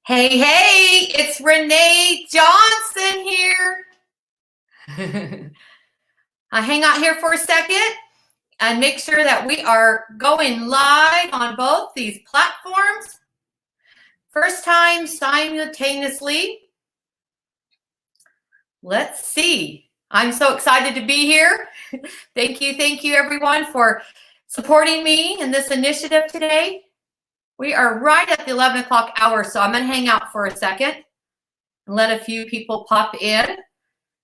Hey, hey, it's Renee Johnson here. I hang out here for a second and make sure that we are going live on both these platforms. First time simultaneously. Let's see. I'm so excited to be here. Thank you everyone for supporting me in this initiative today. We are right at the 11 o'clock hour, so I'm going to hang out for a second and let a few people pop in.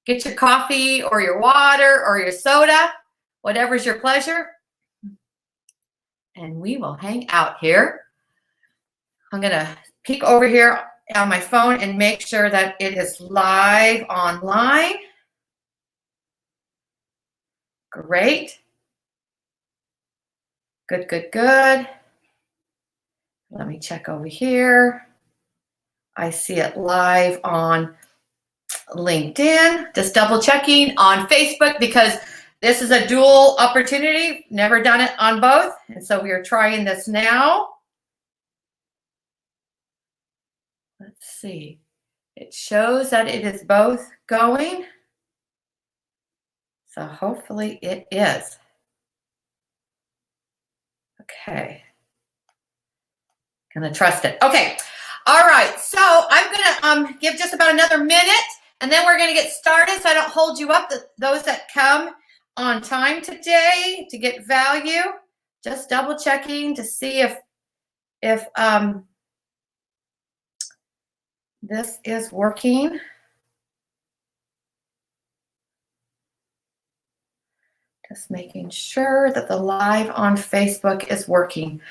Get your coffee or your water or your soda, whatever's your pleasure. And we will hang out here. I'm going to peek over here on my phone and make sure that it is live online. Great. Good. Let me check over here. I see it live on LinkedIn. Just double checking on Facebook because this is a dual opportunity. Never done it on both. And so we are trying this now. Let's see. It shows that it is both going. So hopefully it is. Okay. Gonna trust it. Okay. All right. So I'm gonna give just about another minute and then we're gonna get started so I don't hold you up. Those that come on time today to get value, just double checking to see if this is working. Just making sure that the live on Facebook is working.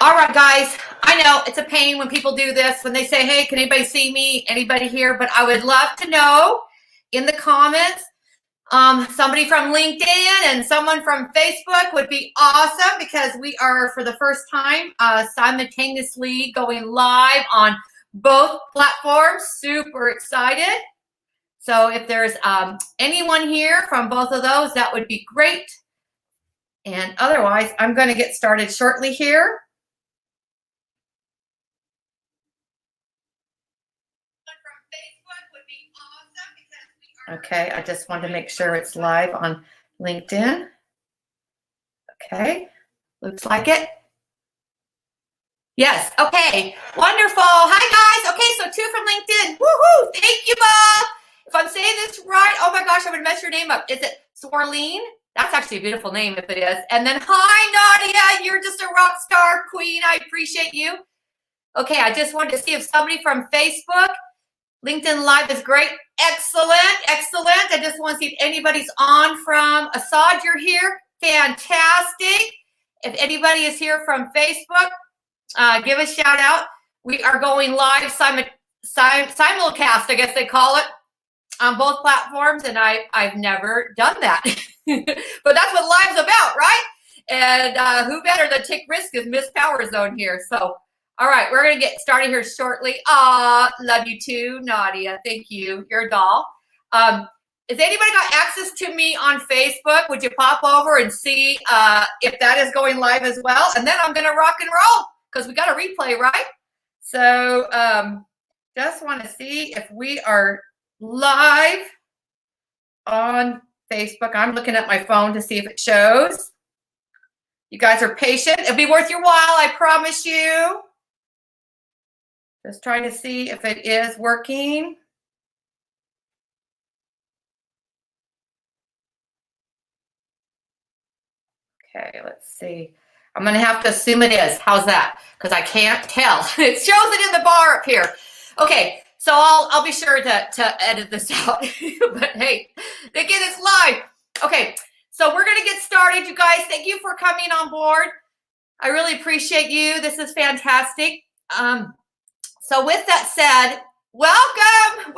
All right, guys, I know it's a pain when people do this, when they say, hey, can anybody see me? Anybody here? But I would love to know in the comments, somebody from LinkedIn and someone from Facebook would be awesome because we are, for the first time, simultaneously going live on both platforms. Super excited. So if there's anyone here from both of those, that would be great. And otherwise, I'm going to get started shortly here. Okay, I just want to make sure it's live on LinkedIn. Okay, looks like it. Yes, okay, wonderful. Hi, guys. Okay, so 2 from LinkedIn. Woohoo, thank you, Bob. If I'm saying this right, oh my gosh, I'm going to mess your name up. Is it Swarleen? That's actually a beautiful name if it is. And then, hi, Nadia. You're just a rock star queen. I appreciate you. Okay, I just wanted to see if somebody from Facebook, LinkedIn Live is great. Excellent. I just want to see if anybody's on from Assad. You're here. Fantastic. If anybody is here from Facebook, give a shout out. We are going live simulcast, I guess they call it, on both platforms, and I've never done that. But that's what live's about, right? And who better than take risk is Miss Power Zone here. So, all right, we're going to get started here shortly. Love you too, Nadia. Thank you. You're a doll. Has anybody got access to me on Facebook? Would you pop over and see if that is going live as well? And then I'm going to rock and roll because we got a replay, right? So just want to see if we are live on Facebook. I'm looking at my phone to see if it shows. You guys are patient. It'll be worth your while, I promise you. Just trying to see if it is working. Okay, let's see. I'm going to have to assume it is. How's that? Because I can't tell. It shows it in the bar up here. Okay, so I'll be sure to edit this out. But hey, again, it's live. Okay, so we're going to get started, you guys. Thank you for coming on board. I really appreciate you. This is fantastic. So with that said, welcome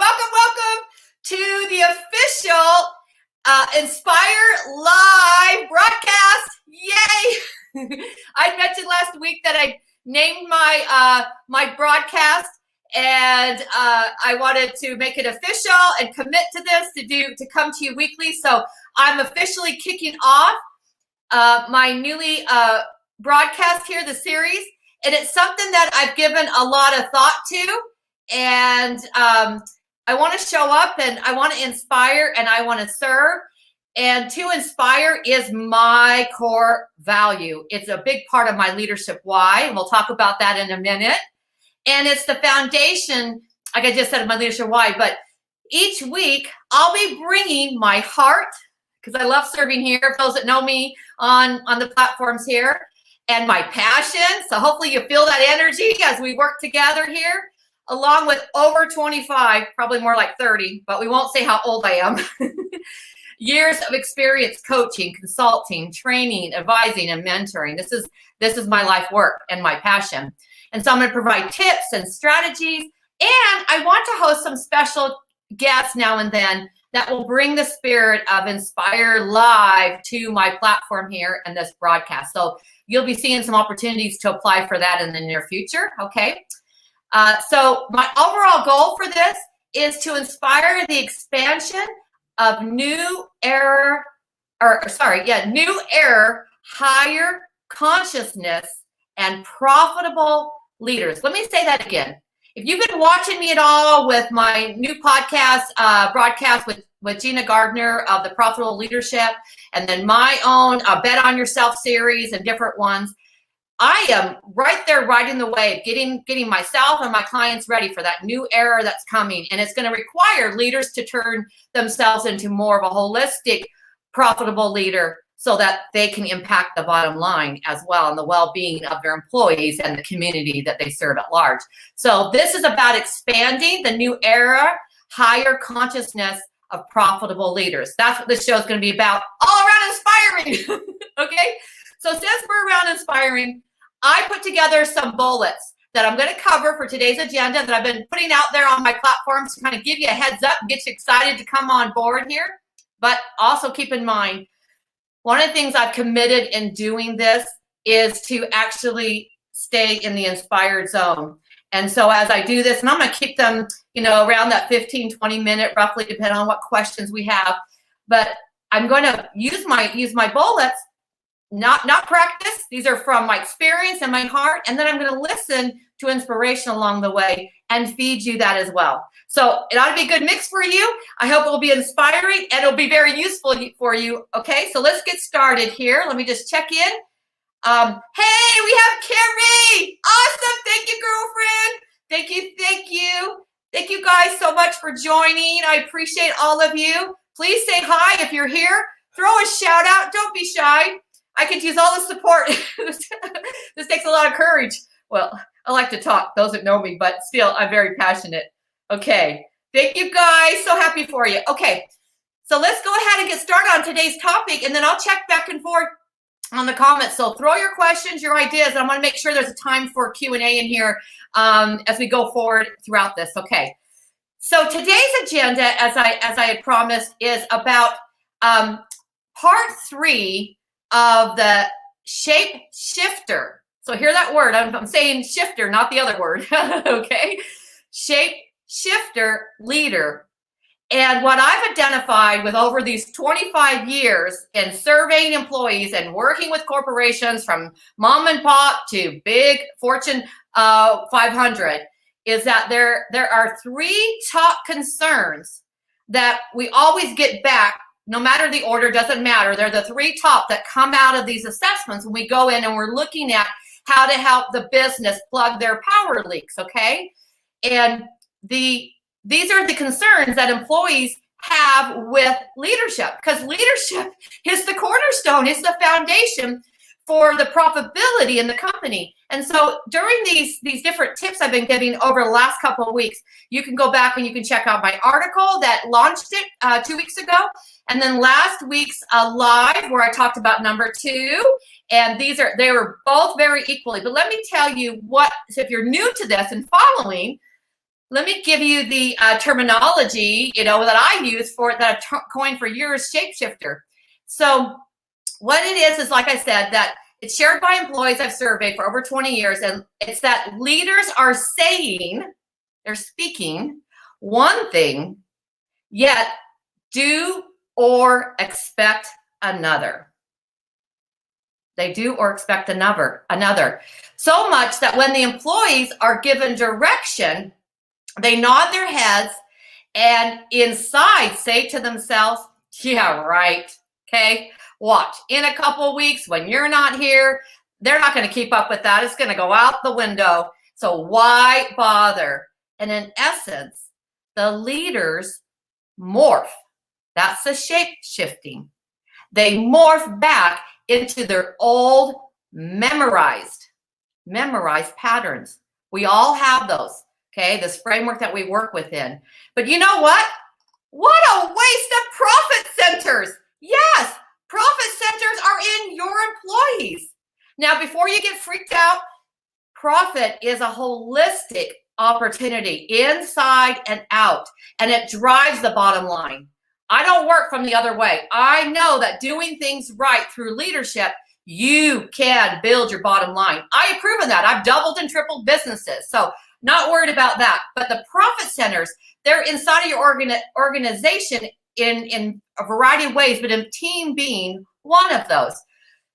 to the official Inspire Live broadcast. Yay! I mentioned last week that I named my broadcast, and I wanted to make it official and commit to this to come to you weekly. So I'm officially kicking off my newly broadcast here, the series. And it's something that I've given a lot of thought to. And I want to show up and I want to inspire and I want to serve. And to inspire is my core value. It's a big part of my leadership why. And we'll talk about that in a minute. And it's the foundation, like I just said, of my leadership why. But each week, I'll be bringing my heart, because I love serving here, for those that know me on the platforms here, and my passion. So hopefully you feel that energy as we work together here, along with over 25, probably more like 30, but we won't say how old I am, years of experience coaching, consulting, training, advising, and mentoring. This is my life work and my passion. And so I'm going to provide tips and strategies. And I want to host some special guests now and then that will bring the spirit of Inspire Live to my platform here and this broadcast. So you'll be seeing some opportunities to apply for that in the near future, okay? So my overall goal for this is to inspire the expansion of new era, higher consciousness and profitable leaders. Let me say that again. If you've been watching me at all with my new podcast, broadcast with Gina Gardner of the Profitable Leadership, and then my own Bet on Yourself series and different ones, I am right there riding the wave, getting myself and my clients ready for that new era that's coming. And it's going to require leaders to turn themselves into more of a holistic, profitable leader so that they can impact the bottom line as well and the well-being of their employees and the community that they serve at large. So this is about expanding the new era, higher consciousness of profitable leaders. That's what this show is going to be about, all around inspiring. Okay? So since we're around inspiring, I put together some bullets that I'm going to cover for today's agenda that I've been putting out there on my platforms to kind of give you a heads up and get you excited to come on board here. But also keep in mind, one of the things I've committed in doing this is to actually stay in the inspired zone. And so as I do this, and I'm going to keep them, around that 15, 20 minute, roughly, depending on what questions we have. But I'm going to use my bullets, not practice. These are from my experience and my heart. And then I'm going to listen to inspiration along the way and feed you that as well. So it ought to be a good mix for you. I hope it will be inspiring and it'll be very useful for you. Okay, so let's get started here. Let me just check in. Hey, we have Carrie. Awesome. Thank you, girlfriend. Thank you. Thank you guys so much for joining. I appreciate all of you. Please say hi if you're here. Throw a shout out. Don't be shy. I could use all the support. This takes a lot of courage. Well, I like to talk, those that know me, but still, I'm very passionate. Okay, thank you guys. So happy for you. Okay, so let's go ahead and get started on today's topic, and then I'll check back and forth on the comments. So throw your questions, your ideas, and I'm going to make sure there's a time for Q&A in here as we go forward throughout this. Okay, so today's agenda, as I had promised, is about part 3 of the SHAPESHIFTER. So hear that word. I'm saying shifter, not the other word. Okay, SHAPESHIFTER leader. And what I've identified with over these 25 years in surveying employees and working with corporations from mom and pop to big Fortune 500 is that there are 3 top concerns that we always get back. No matter the order, doesn't matter. They're the 3 top that come out of these assessments when we go in and we're looking at how to help the business plug their power leaks, okay? And these are the concerns that employees have with leadership, because leadership is the cornerstone, it's the foundation for the profitability in the company. And so during these different tips I've been giving over the last couple of weeks, you can go back and you can check out my article that launched it 2 weeks ago. And then last week's live where I talked about number 2. And they were both very equally. But let me tell you so if you're new to this and following, let me give you the terminology, that I use that I've coined for years, shapeshifter. So what it is like I said, that it's shared by employees I've surveyed for over 20 years. And it's that leaders are they're speaking one thing, yet do or expect another. They do or expect another. So much that when the employees are given direction, they nod their heads and inside say to themselves, yeah, right. Okay, watch. In a couple weeks when you're not here, they're not going to keep up with that. It's going to go out the window. So why bother? And in essence, the leaders morph. That's the shape shifting. They morph back into their old memorized patterns. We all have those, okay? This framework that we work within. But you know what? What a waste of profit centers. Yes, profit centers are in your employees. Now, before you get freaked out, profit is a holistic opportunity inside and out, and it drives the bottom line. I don't work from the other way. I know that doing things right through leadership, you can build your bottom line. I have proven that. I've doubled and tripled businesses. So not worried about that. But the profit centers, they're inside of your organization in a variety of ways, but in team being one of those.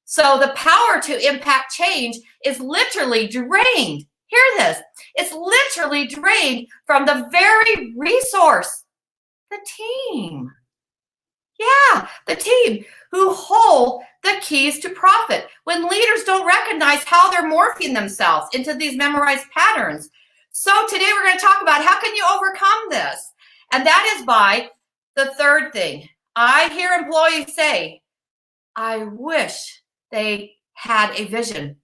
So the power to impact change is literally drained. Hear this. It's literally drained from the very resource, the team. Yeah, the team who hold the keys to profit. When leaders don't recognize how they're morphing themselves into these memorized patterns. So today we're going to talk about how can you overcome this? And that is by the third thing. I hear employees say, I wish they had a vision.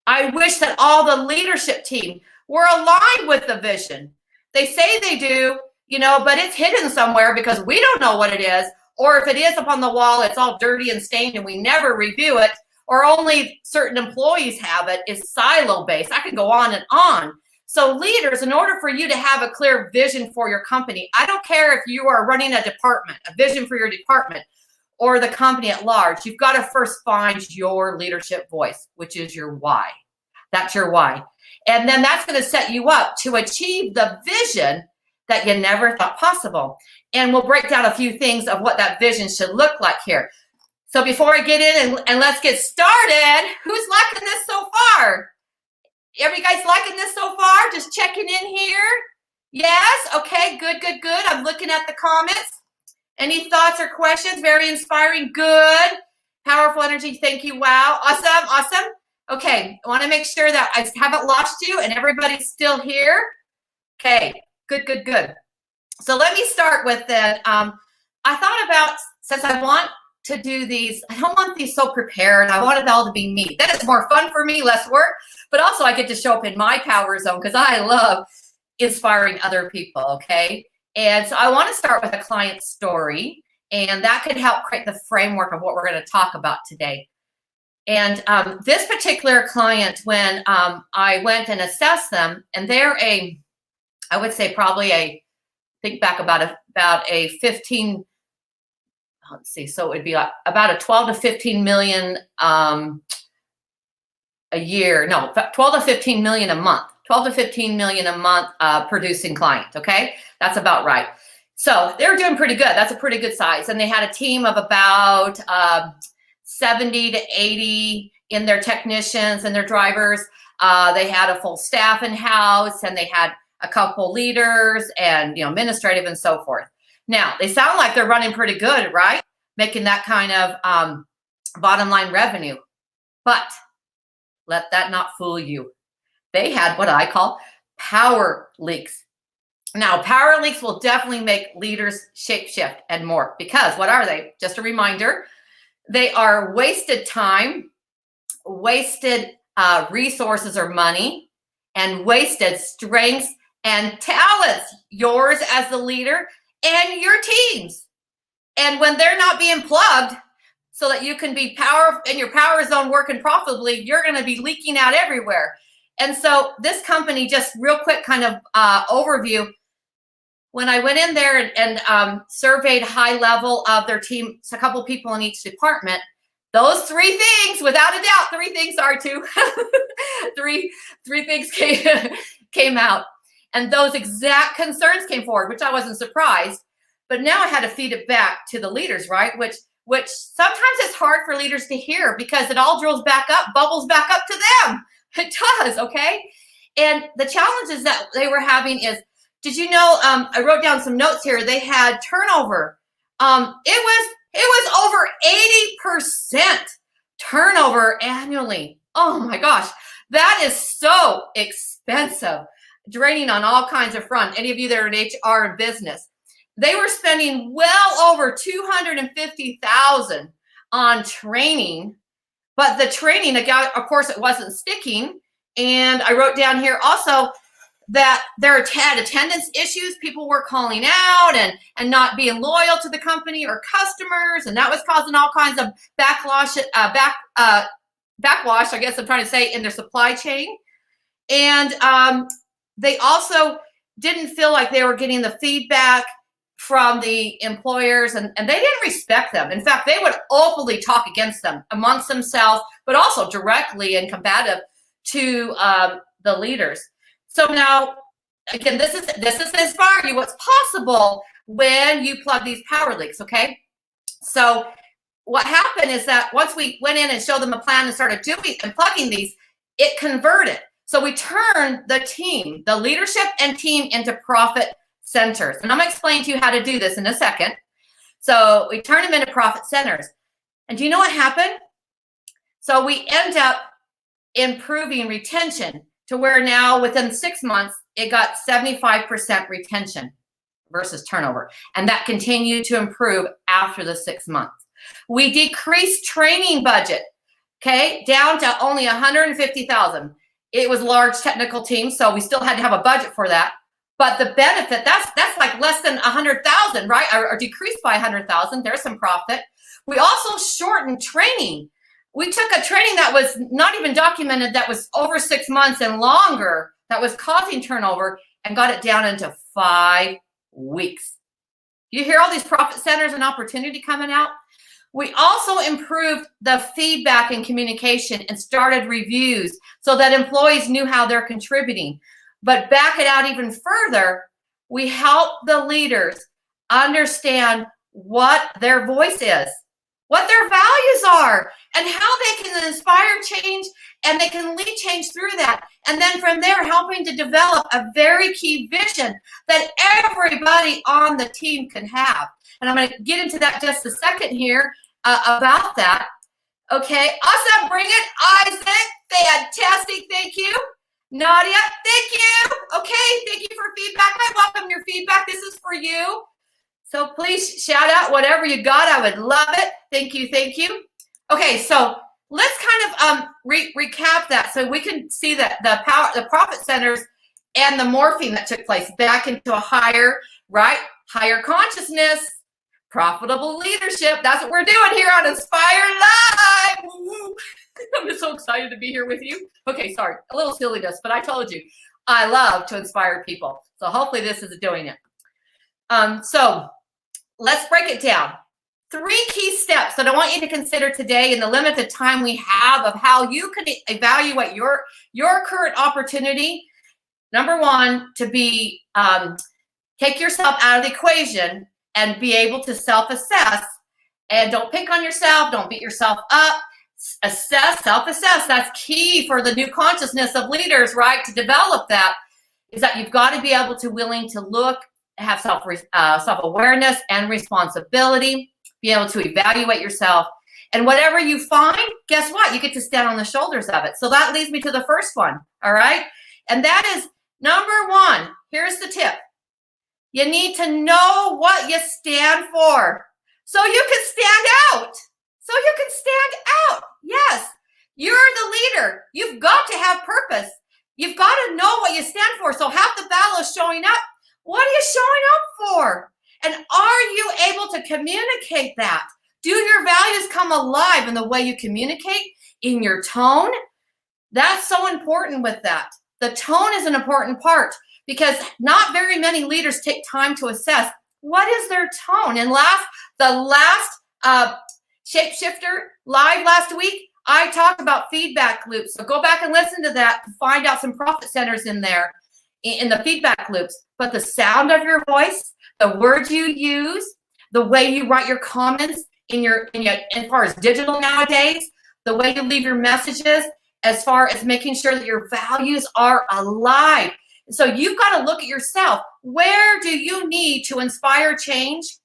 I wish that all the leadership team were aligned with the vision. They say they do, but it's hidden somewhere because we don't know what it is. Or if it is up on the wall, it's all dirty and stained and we never review it, or only certain employees have it. It's silo-based. I could go on and on. So leaders, in order for you to have a clear vision for your company, I don't care if you are running a department, a vision for your department, or the company at large, you've got to first find your leadership voice, which is your why. That's your why. And then that's going to set you up to achieve the vision that you never thought possible. And we'll break down a few things of what that vision should look like here. So before I get in and let's get started, who's liking this so far? Are you guys liking this so far? Just checking in here? Yes? Okay, good. I'm looking at the comments. Any thoughts or questions? Very inspiring. Good. Powerful energy. Thank you. Wow. Awesome. Okay, I want to make sure that I haven't lost you and everybody's still here. Okay, good. So let me start with that. I thought about, since I want to do these, I don't want these so prepared. I want it all to be me. Then it's more fun for me, less work, but also I get to show up in my power zone because I love inspiring other people, okay? And so I want to start with a client story, and that could help create the framework of what we're going to talk about today. And this particular client, when I went and assessed them, and they're I would say probably think back about a 15, let's see, so it would be like about a 12 to 15 million a year, no, 12 to 15 million a month, 12 to 15 million a month producing client, okay? That's about right. So they were doing pretty good. That's a pretty good size. And they had a team of about 70 to 80 in their technicians and their drivers. They had a full staff in-house, and they had a couple leaders and administrative and so forth. Now, they sound like they're running pretty good, right? Making that kind of bottom line revenue. But let that not fool you. They had what I call power leaks. Now, power leaks will definitely make leaders shapeshift and more, because what are they? Just a reminder, they are wasted time, wasted resources or money, and wasted strengths and talents, yours as the leader and your teams. And when they're not being plugged so that you can be in your power zone working profitably, you're going to be leaking out everywhere. And so this company, just real quick kind of overview, when I went in there and surveyed high level of their team, a couple people in each department, those three things, without a doubt, three things came out. And those exact concerns came forward, which I wasn't surprised. But now I had to feed it back to the leaders, right? Which which sometimes it's hard for leaders to hear because it all drills back up, bubbles back up to them. It does, okay? And the challenges that they were having is, did you know, I wrote down some notes here, they had turnover. It was over 80% turnover annually. Oh my gosh, that is so expensive, draining on all kinds of fronts. Any of you that are in HR and business, they were spending well over $250,000 on training, but the training, of course, it wasn't sticking. And I wrote down here also that there had attendance issues. People were calling out and not being loyal to the company or customers, and that was causing all kinds of backwash, I guess I'm trying to say, in their supply chain. And they also didn't feel like they were getting the feedback from the employers, and they didn't respect them. In fact, they would openly talk against them amongst themselves, but also directly and combative to the leaders. So now, again, this is to inspire you what's possible when you plug these power leaks, okay? So what happened is that once we went in and showed them a plan and started doing and plugging these, it converted. So we turned the team, the leadership and team, into profit centers. And I'm going to explain to you how to do this in a second. So we turn them into profit centers. And do you know what happened? So we end up improving retention to where now within 6 months, it got 75% retention versus turnover. And that continued to improve after the 6 months. We decreased training budget, okay, down to only $150,000. It was a large technical team, so we still had to have a budget for that. But the benefit, that's like less than $100,000, right? Or decreased by $100,000. There's some profit. We also shortened training. We took a training that was not even documented, that was over 6 months and longer, that was causing turnover, and got it down into 5 weeks. You hear all these profit centers and opportunity coming out? We also improved the feedback and communication and started reviews so that employees knew how they're contributing. But back it out even further, we help the leaders understand what their voice is, what their values are, and how they can inspire change, and they can lead change through that. And then from there, helping to develop a very key vision that everybody on the team can have. And I'm going to get into that just a second here about that. Okay, awesome. Bring it, Isaac. Fantastic. Thank you. Nadia, thank you. Okay, thank you for feedback. I welcome your feedback. This is for you. So please shout out whatever you got. I would love it. Thank you. Thank you. Okay, so let's kind of recap that so we can see that the profit centers and the morphing that took place back into a higher consciousness, profitable leadership. That's what we're doing here on Inspire Live. Woo-hoo. I'm just so excited to be here with you. Okay, sorry, a little silliness, but I told you I love to inspire people. So hopefully this is doing it. So let's break it down. 3 key steps that I want you to consider today in the limited time we have of how you can evaluate your current opportunity. Number 1, to be take yourself out of the equation and be able to self-assess, and don't pick on yourself, don't beat yourself up. Assess, self-assess. That's key for the new consciousness of leaders, right? To develop that is that you've got to be able to willing to look, have self-awareness and responsibility, be able to evaluate yourself. And whatever you find, guess what? You get to stand on the shoulders of it. So that leads me to the first one, all right? And that is number 1. Here's the tip. You need to know what you stand for so you can stand out. So you can stand out. Yes, you're the leader. You've got to have purpose. You've got to know what you stand for. So half the battle is showing up. What are you showing up for? And are you able to communicate that? Do your values come alive in the way you communicate, in your tone? That's so important with that. The tone is an important part because not very many leaders take time to assess what is their tone. And the last SHAPESHIFTER live last week, I talked about feedback loops. So go back and listen to that to find out some profit centers in there in the feedback loops. But the sound of your voice, the words you use, the way you write your comments as far as digital nowadays, the way you leave your messages, as far as making sure that your values are alive. So you've got to look at yourself. Where do you need to inspire change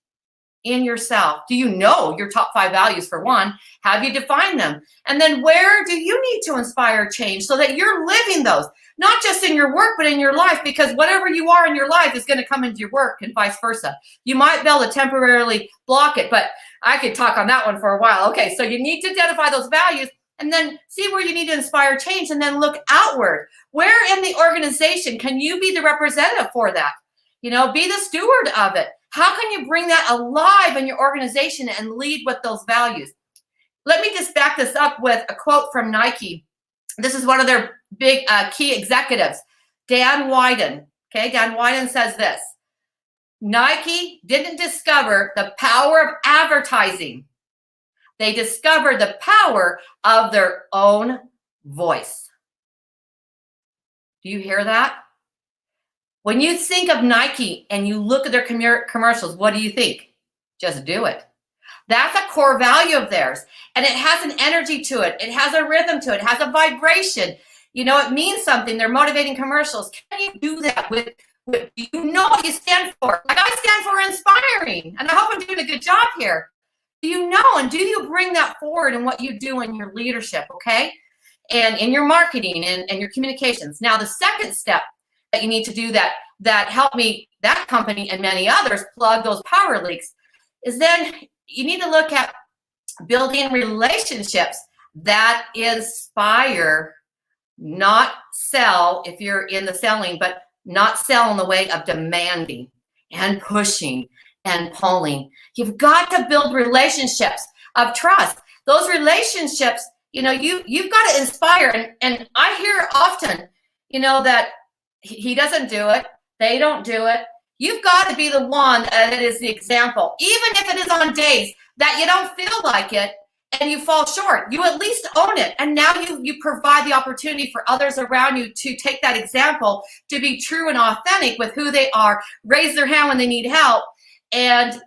in yourself? Do you know your top 5 values, for one? Have you defined them? And then where do you need to inspire change so that you're living those, not just in your work, but in your life? Because whatever you are in your life is going to come into your work and vice versa. You might be able to temporarily block it, but I could talk on that one for a while. Okay, so you need to identify those values and then see where you need to inspire change, and then look outward. Where in the organization can you be the representative for that? You know, be the steward of it. How can you bring that alive in your organization and lead with those values? Let me just back this up with a quote from Nike. This is one of their big key executives, Dan Wieden. Okay, Dan Wieden says this: Nike didn't discover the power of advertising. They discovered the power of their own voice. Do you hear that? When you think of Nike and you look at their commercials, what do you think? Just do it. That's a core value of theirs. And it has an energy to it. It has a rhythm to it. It has a vibration. You know, it means something. They're motivating commercials. Can you do that with do you know what you stand for? Like, I stand for inspiring. And I hope I'm doing a good job here. Do you know, and do you bring that forward in what you do in your leadership, okay? And in your marketing and your communications. Now, the second step that you need to do that helped me, that company and many others, plug those power leaks, is then you need to look at building relationships that inspire, not sell if you're in the selling, but not sell in the way of demanding and pushing and pulling. You've got to build relationships of trust. Those relationships, you know, you've got to inspire. And I hear often, you know, that he doesn't do it, they don't do it. You've got to be the one that is the example. Even if it is on days that you don't feel like it and you fall short, you at least own it. And now you provide the opportunity for others around you to take that example, to be true and authentic with who they are, raise their hand when they need help, and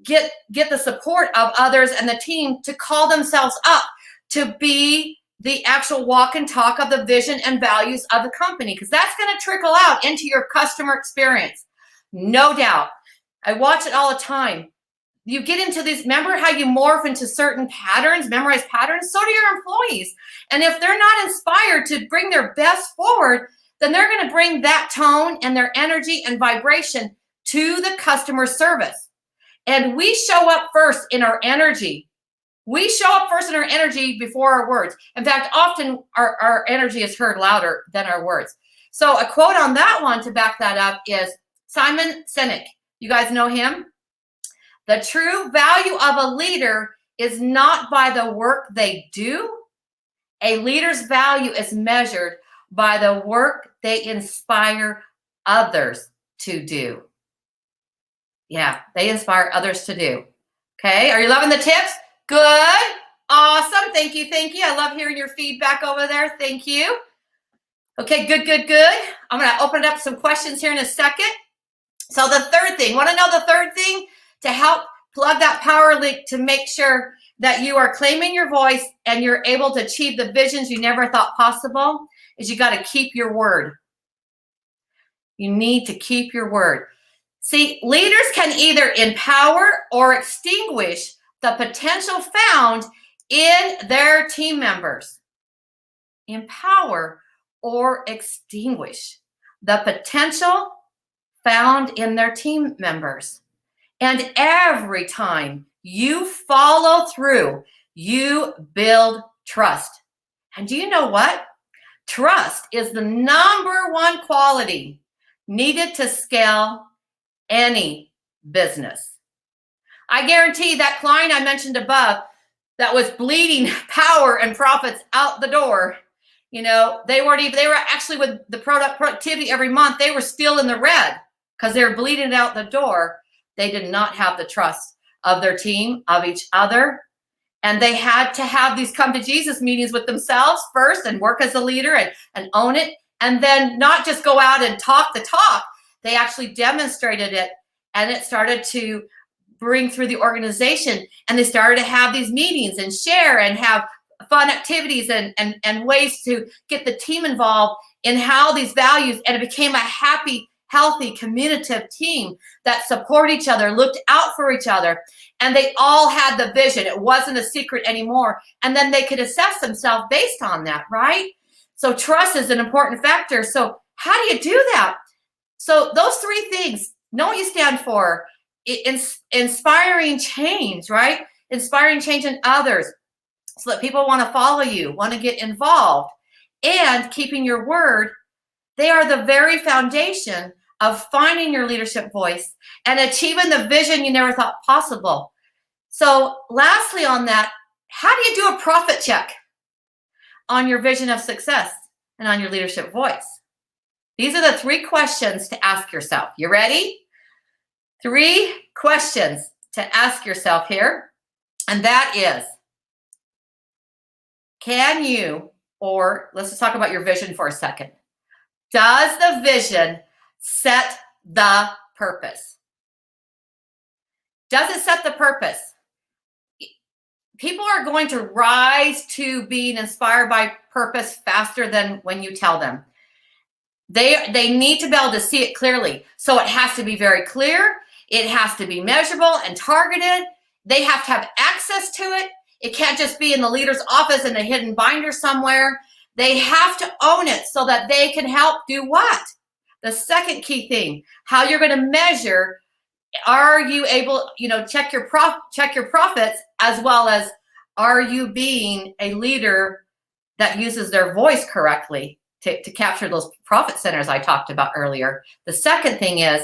get the support of others and the team to call themselves up to be the actual walk and talk of the vision and values of the company, because that's going to trickle out into your customer experience. No doubt. I watch it all the time. You get into these, remember how you morph into certain patterns, memorize patterns? So do your employees. And if they're not inspired to bring their best forward, then they're going to bring that tone and their energy and vibration to the customer service. And we show up first in our energy. We show up first in our energy before our words. In fact, often our energy is heard louder than our words. So a quote on that one to back that up is Simon Sinek. You guys know him? The true value of a leader is not by the work they do. A leader's value is measured by the work they inspire others to do. Yeah, they inspire others to do. Okay, are you loving the tips? Good. Awesome. Thank you. Thank you. I love hearing your feedback over there. Thank you. Okay, good, good, good. I'm going to open up some questions here in a second. So the third thing, want to know the third thing to help plug that power leak to make sure that you are claiming your voice and you're able to achieve the visions you never thought possible, is you got to keep your word. You need to keep your word. See, leaders can either empower or extinguish the potential found in their team members. Empower or extinguish the potential found in their team members. And every time you follow through, you build trust. And do you know what? Trust is the number one quality needed to scale any business. I guarantee that client I mentioned above that was bleeding power and profits out the door, you know, they were actually with the productivity every month, they were still in the red because they were bleeding out the door. They did not have the trust of their team, of each other. And they had to have these come to Jesus meetings with themselves first and work as a leader and own it. And then not just go out and talk the talk. They actually demonstrated it, and it started to bring through the organization. And they started to have these meetings and share and have fun activities and ways to get the team involved in how these values, and it became a happy, healthy, communicative team that support each other, looked out for each other, and they all had the vision. It wasn't a secret anymore. And then they could assess themselves based on that, right? So trust is an important factor. So how do you do that? So those three things: know what you stand for, inspiring change, right? Inspiring change in others so that people want to follow you, want to get involved, and keeping your word. They are the very foundation of finding your leadership voice and achieving the vision you never thought possible. So lastly on that, how do you do a profit check on your vision of success and on your leadership voice? These are the three questions to ask yourself. You ready? 3 questions to ask yourself here. And that is, can you, or let's just talk about your vision for a second. Does the vision set the purpose? Does it set the purpose? People are going to rise to being inspired by purpose faster than when you tell them. They need to be able to see it clearly. So it has to be very clear. It has to be measurable and targeted. They have to have access to it. It can't just be in the leader's office in a hidden binder somewhere. They have to own it so that they can help do what? The second key thing, how you're going to measure, are you able, check your profits, as well as are you being a leader that uses their voice correctly to capture those profit centers I talked about earlier. The second thing is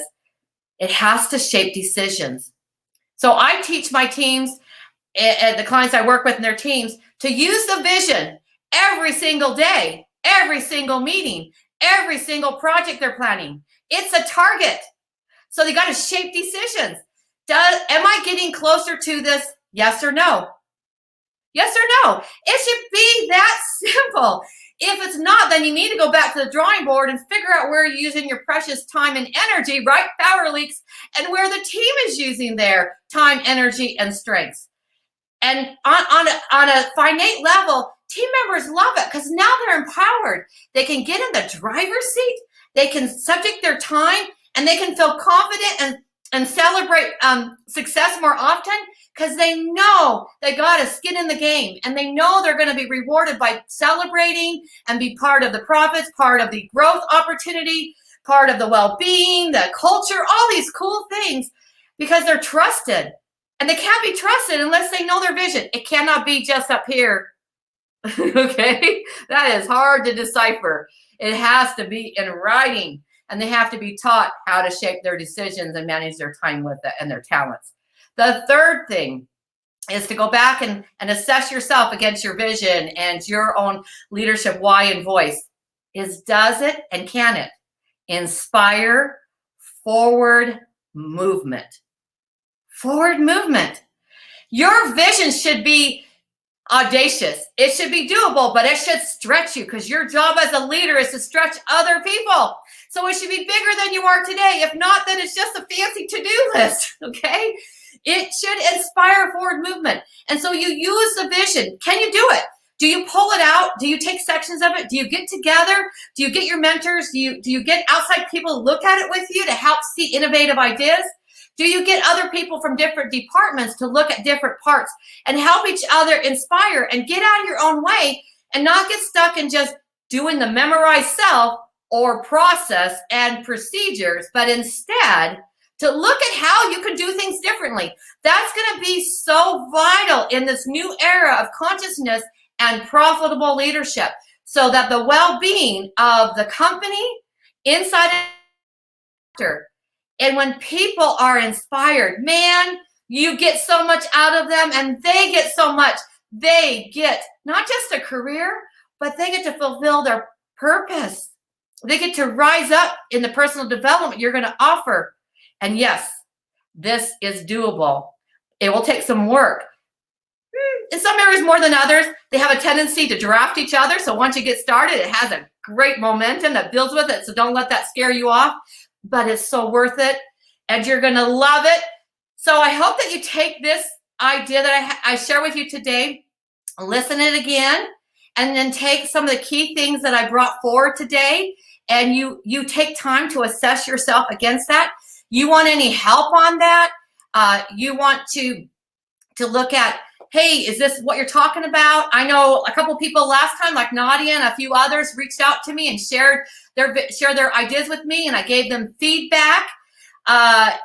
it has to shape decisions. So I teach my teams and the clients I work with and their teams to use the vision every single day, every single meeting, every single project they're planning. It's a target. So they got to shape decisions. Am I getting closer to this? Yes or no? Yes or no? It should be that simple. If it's not, then you need to go back to the drawing board and figure out where you're using your precious time and energy, right? Power leaks, and where the team is using their time, energy, and strengths. And on a finite level, team members love it because now they're empowered. They can get in the driver's seat. They can subject their time, and they can feel confident and celebrate success more often because they know they got a skin in the game, and they know they're going to be rewarded by celebrating and be part of the profits, part of the growth opportunity, part of the well-being, the culture, all these cool things because they're trusted. And they can't be trusted unless they know their vision. It cannot be just up here. Okay? That is hard to decipher. It has to be in writing. And they have to be taught how to shape their decisions and manage their time with it and their talents. The third thing is to go back and assess yourself against your vision and your own leadership why and voice. Does it and can it inspire forward movement? Forward movement. Your vision should be audacious. It should be doable, but it should stretch you because your job as a leader is to stretch other people. So it should be bigger than you are today. If not, then it's just a fancy to-do list, okay? It should inspire forward movement. And so you use the vision. Can you do it? Do you pull it out? Do you take sections of it? Do you get together? Do you get your mentors? Do you get outside people to look at it with you to help see innovative ideas? Do you get other people from different departments to look at different parts and help each other inspire and get out of your own way and not get stuck in just doing the memorized self or process and procedures, but instead to look at how you can do things differently? That's going to be so vital in this new era of consciousness and profitable leadership so that the well-being of the company inside and and when people are inspired, man, you get so much out of them and they get so much. They get not just a career, but they get to fulfill their purpose. They get to rise up in the personal development you're going to offer. And yes, this is doable. It will take some work. In some areas more than others, they have a tendency to draft each other. So once you get started, it has a great momentum that builds with it. So don't let that scare you off. But it's so worth it, and you're going to love it. So I hope that you take this idea that I share with you today, listen it again, and then take some of the key things that I brought forward today, and you take time to assess yourself against that. You want any help on that? You want to look at, hey, is this what you're talking about? I know a couple people last time, like Nadia and a few others, reached out to me and shared their ideas with me, and I gave them feedback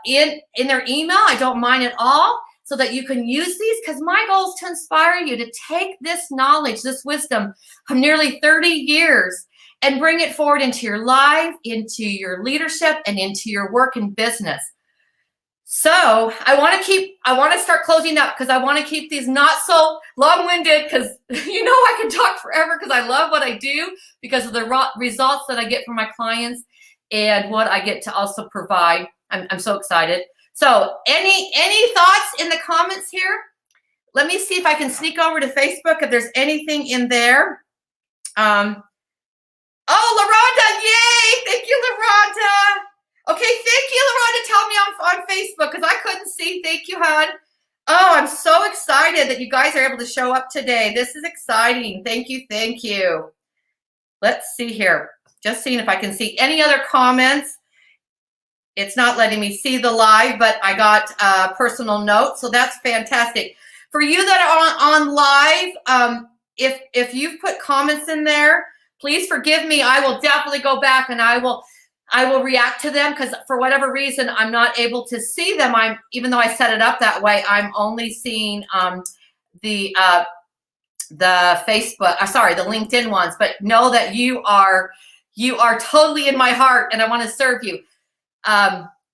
in their email. I don't mind at all, so that you can use these, because my goal is to inspire you to take this knowledge, this wisdom of nearly 30 years and bring it forward into your life, into your leadership, and into your work and business. So I want to start closing up, because I want to keep these not so long-winded, because you know I can talk forever, because I love what I do, because of the results that I get from my clients and what I get to also provide. I'm so excited. So any thoughts in the comments here? Let me see if I can sneak over to Facebook if there's anything in there. Oh, LaRonda, yay! Thank you, LaRonda. Okay, thank you, LaRonda. Tell me on Facebook, because I couldn't see. Thank you, hon. Oh, I'm so excited that you guys are able to show up today. This is exciting. Thank you, thank you. Let's see here. Just seeing if I can see any other comments. It's not letting me see the live, but I got a personal note, so that's fantastic. For you that are on live, if you've put comments in there, please forgive me. I will definitely go back and I will react to them, because for whatever reason I'm not able to see them. Even though I set it up that way, I'm only seeing the Facebook, sorry, the LinkedIn ones. But know that you are totally in my heart, and I want to serve you.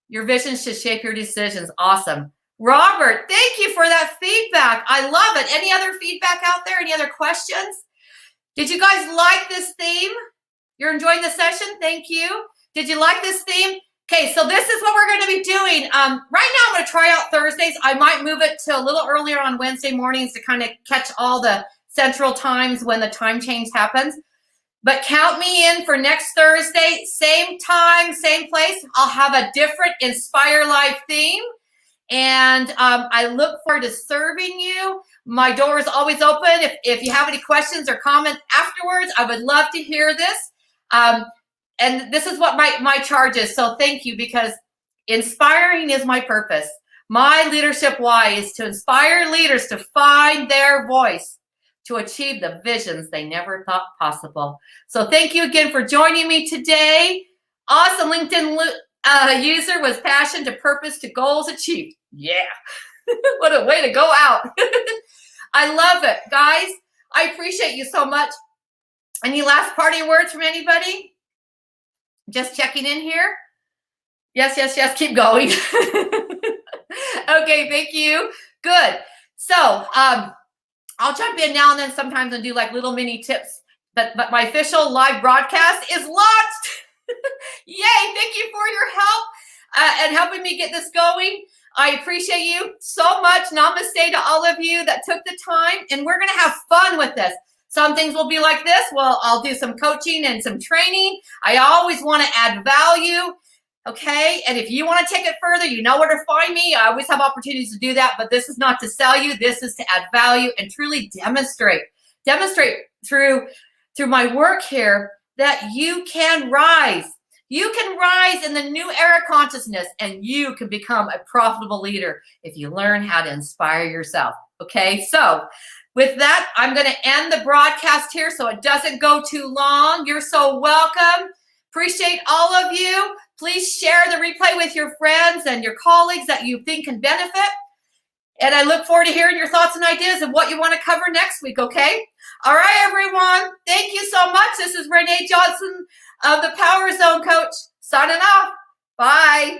Your vision should shape your decisions. Awesome. Robert, thank you for that feedback. I love it. Any other feedback out there? Any other questions? Did you guys like this theme? You're enjoying the session? Thank you. Did you like this theme? Okay, so this is what we're going to be doing. Right now I'm going to try out Thursdays. I might move it to a little earlier on Wednesday mornings to kind of catch all the central times when the time change happens. But count me in for next Thursday, same time, same place. I'll have a different Inspire Live theme. And I look forward to serving you. My door is always open. If you have any questions or comments afterwards, I would love to hear this. And this is what my charge is. So thank you, because inspiring is my purpose. My leadership why is to inspire leaders to find their voice, to achieve the visions they never thought possible. So thank you again for joining me today. Awesome LinkedIn user with passion to purpose to goals achieved. Yeah, what a way to go out. I love it. Guys, I appreciate you so much. Any last party words from anybody? Just checking in here. Yes, yes, yes, keep going. Okay, thank you. Good. So, I'll jump in now and then sometimes and do like little mini tips, but my official live broadcast is launched. Yay, thank you for your help and helping me get this going. I appreciate you so much. Namaste to all of you that took the time, and we're going to have fun with this. Some things will be like this. Well, I'll do some coaching and some training. I always want to add value. Okay, and if you want to take it further, you know where to find me. I always have opportunities to do that, but this is not to sell you. This is to add value and truly demonstrate through my work here that you can rise. You can rise in the new era consciousness, and you can become a profitable leader if you learn how to inspire yourself. Okay, so with that, I'm going to end the broadcast here so it doesn't go too long. You're so welcome. Appreciate all of you. Please share the replay with your friends and your colleagues that you think can benefit. And I look forward to hearing your thoughts and ideas of what you want to cover next week, okay? All right, everyone. Thank you so much. This is Renee Johnson of the Power Zone Coach, signing off. Bye.